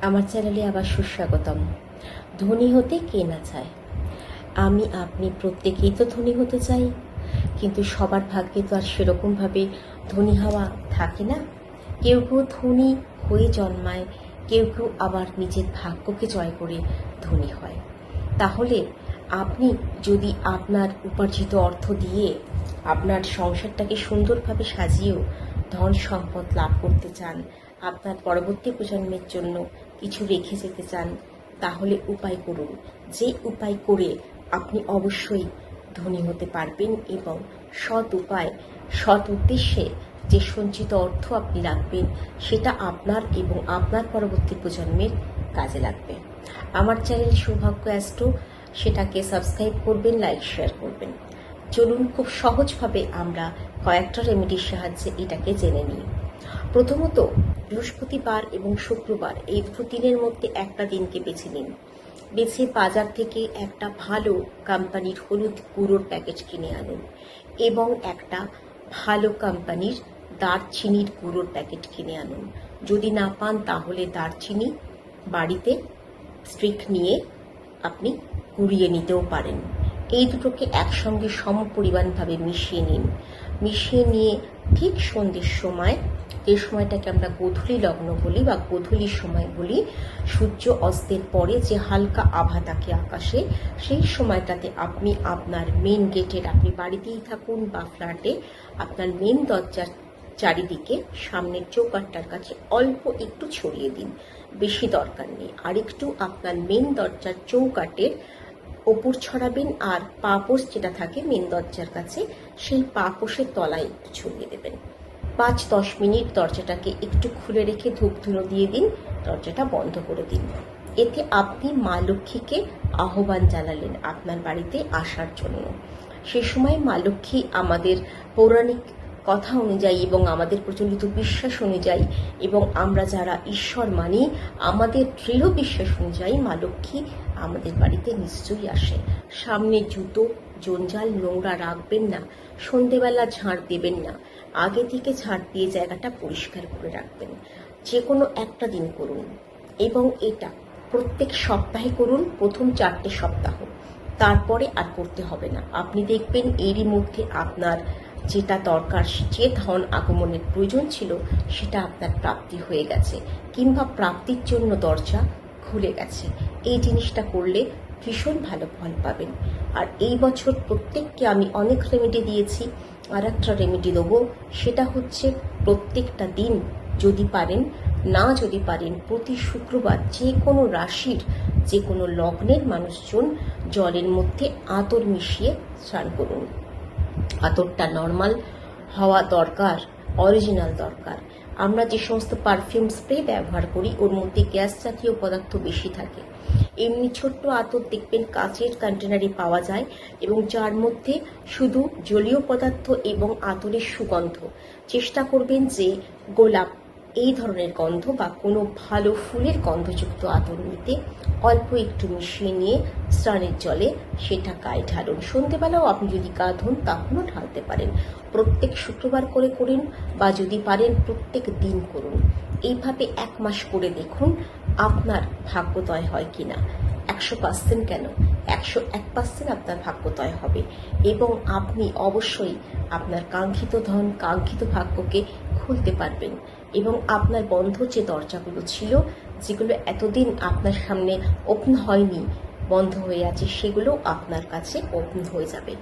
আমার চ্যানেলে আবার সুস্বাগতম। ধনী হতে কে না চায়? আমি আপনি প্রত্যেকেই তো ধনী হতে চাই, কিন্তু সবার ভাগ্যে তো আর সেরকমভাবে ধনী হওয়া থাকে না। কেউ কেউ ধনী হয়ে জন্মায়, কেউ কেউ আবার নিজের ভাগ্যকে জয় করে ধনী হয়। তাহলে আপনি যদি আপনার উপার্জিত অর্থ দিয়ে আপনার সংসারটাকে সুন্দরভাবে সাজিয়েও ধন সম্পদ লাভ করতে চান, আপনার পরবর্তী প্রজন্মের জন্য কিছু রেখে যেতে চান, তাহলে উপায় করুন। যে উপায় করে আপনি অবশ্যই ধনী হতে পারবেন এবং সৎ উপায়, সৎ উদ্দেশ্যে যে সঞ্চিত অর্থ আপনি রাখবেন সেটা আপনার এবং আপনার পরবর্তী প্রজন্মের কাজে লাগবে। আমার চ্যানেল সৌভাগ্য অ্যাস্ট্রো, সেটাকে সাবস্ক্রাইব করবেন, লাইক শেয়ার করবেন। চলুন খুব সহজভাবে আমরা কয়েকটা রেমেডির সাহায্যে এটাকে জেনে নিই। প্রথমত, বৃহস্পতিবার এবং শুক্রবার এই দুটো দিনের মধ্যে একটা দিনকে বেছে নিন। বেছে বাজার থেকে একটা ভালো কোম্পানির হলুদ গুঁড়োর প্যাকেট কিনে আনুন এবং একটা ভালো কোম্পানির দারচিনির গুঁড়োর প্যাকেট কিনে আনুন। যদি না পান তাহলে দারচিনি বাড়িতে স্টিক নিয়ে আপনি কুড়িয়ে নিতেও পারেন। এই দুটোকে একসঙ্গে সমপরিমাণভাবে মিশিয়ে নিন। মিশিয়ে নিয়ে ঠিক সন্ধ্যের সময়, যে সময়টাকে আমরা গোধূলি লগ্ন বলি বা গোধূলির সময় বলি, সূর্য অস্তের পরে যে হালকা আভা থাকে আকাশে, সেই সময়টাতে আপনি আপনার মেন গেটের, আপনি বাড়িতেই থাকুন বা ফ্ল্যাটে, আপনার মেন দরজার চারিদিকে সামনের চৌকাঠটার কাছে অল্প একটু ছড়িয়ে দিন, বেশি দরকার নেই। আর একটু আপনার মেন দরজার চৌকাঠের ওপর ছড়াবেন, আর পাপোশ যেটা থাকে মেন দরজার কাছে, সেই পাপোশের তলায় একটু ছড়িয়ে দেবেন। 5-10 মিনিট দরজাটাকে একটু খুলে রেখে ধূপ ধুনো দিয়ে দিন, দরজাটা বন্ধ করে দিন। এতে আপনি মা লক্ষ্মীকে আহ্বান জানালেন আপনার বাড়িতে আসার জন্য। সে সময় মা লক্ষ্মী আমাদের পৌরাণিক কথা অনুযায়ী এবং আমাদের প্রচলিত বিশ্বাস অনুযায়ী এবং আমরা যারা ঈশ্বর মানি, আমাদের দৃঢ় বিশ্বাস অনুযায়ী মা লক্ষ্মী আমাদের বাড়িতে নিশ্চয়ই আসে। সামনে জুতো, জঞ্জাল, নোংরা রাখবেন না। সন্ধেবেলা ঝাড় দেবেন না, আগে থেকে ঝাড় দিয়ে জায়গাটা পরিষ্কার করে রাখবেন। যে কোনো একটা দিন করুন এবং এটা প্রত্যেক সপ্তাহে করুন, প্রথম 4টে সপ্তাহ। তারপরে আর করতে হবে না। আপনি দেখবেন এরই মধ্যে আপনার যেটা দরকার, যে ধন আগমনের প্রয়োজন ছিল, সেটা আপনার প্রাপ্তি হয়ে গেছে কিংবা প্রাপ্তির জন্য দরজা খুলে গেছে। এই জিনিসটা করলে ভীষণ ভালো ফল পাবেন। আর এই বছর প্রত্যেককে আমি অনেক রেমেডি দিয়েছি, আর একটা রেমেডি দেবো, সেটা হচ্ছে প্রত্যেকটা দিন যদি পারেন, যদি পারেন প্রতি শুক্রবার যে কোনো রাশির, যে কোনো লগ্নের মানুষজন জলের মধ্যে আতর মিশিয়ে স্নান করুন। আতরটা নর্মাল হওয়া দরকার, অরিজিনাল দরকার। আমরা যে সমস্ত পারফিউম স্প্রে ব্যবহার করি ওর মধ্যে গ্যাস জাতীয় পদার্থ বেশি থাকে। এমনি ছোট্ট আতর দেখবেন কাচের কন্টেনারে পাওয়া যায় এবং যার মধ্যে শুধু জলীয় পদার্থ এবং আতরের সুগন্ধ। চেষ্টা করবেন যে গোলাপ এই ধরনের গন্ধ বা কোনো ভালো ফুলের গন্ধযুক্ত আতর নিতে। অল্প একটু মিশিয়ে নিয়ে স্নানের জলে সেটা গায়ে ঢালুন। সন্ধেবেলাও আপনি যদি গা ধুন তখনও ঢালতে পারেন। প্রত্যেক শুক্রবার করে করুন বা যদি পারেন প্রত্যেক দিন করুন। এইভাবে 1 মাস করে দেখুন আপনার ভাগ্যোদয় হয় কিনা। 100% কেন, 101% আপনার ভাগ্যোদয় হবে এবং আপনি অবশ্যই আপনার কাঙ্ক্ষিত ধন, কাঙ্ক্ষিত ভাগ্যকে খুলতে পারবেন এবং আপনার বন্ধ যে দরজাগুলো ছিল, যেগুলো এতদিন আপনার সামনে ওপেন হয়নি, বন্ধ হয়ে আছে, সেগুলো আপনার কাছে ওপেন হয়ে যাবে।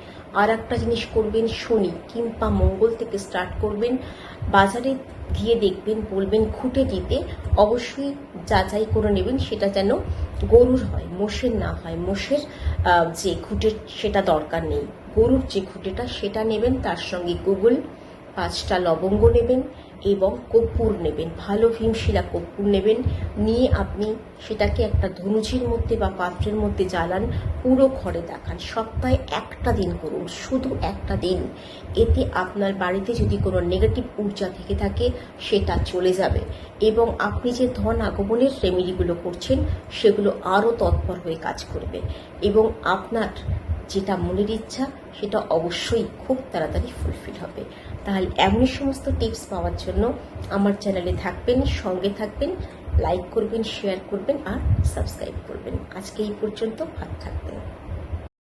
আর একটা জিনিস করবেন, শনি কিংবা মঙ্গল থেকে স্টার্ট করবেন। বাজারে গিয়ে দেখবেন, বলবেন খুঁটে দিতে, অবশ্যই যাচাই করে নেবেন সেটা যেন গরুর হয়, মোষের না হয়। মোষের যে খুঁটে সেটা দরকার নেই, গরুর যে খুঁটেটা সেটা নেবেন। তার সঙ্গে গুগল, 5টা লবঙ্গ নেবেন এবং কর্পূর নেবেন, ভালো ভীমশিলা কর্পূর নেবেন। নিয়ে আপনি সেটাকে একটা ধনুচির মধ্যে বা পাত্রের মধ্যে জ্বালান, পুরো ঘরে দেখান। সপ্তাহে একটা দিন করুন, শুধু একটা দিন। এতে আপনার বাড়িতে যদি কোনো নেগেটিভ ঊর্জা থেকে থাকে সেটা চলে যাবে এবং আপনি যে ধন আগমনের রেমেডিগুলো করছেন সেগুলো আরও তৎপর হয়ে কাজ করবে এবং আপনার যেটা মনের ইচ্ছা সেটা অবশ্যই খুব তাড়াতাড়ি ফুলফিল হবে। তাহলে এমনি সমস্ত টিপস পাওয়ার জন্য আমার চ্যানেলে থাকবেন, সঙ্গে থাকবেন, লাইক করবেন, শেয়ার করবেন আর সাবস্ক্রাইব করবেন। আজকে এই পর্যন্ত, ভালো থাকবেন।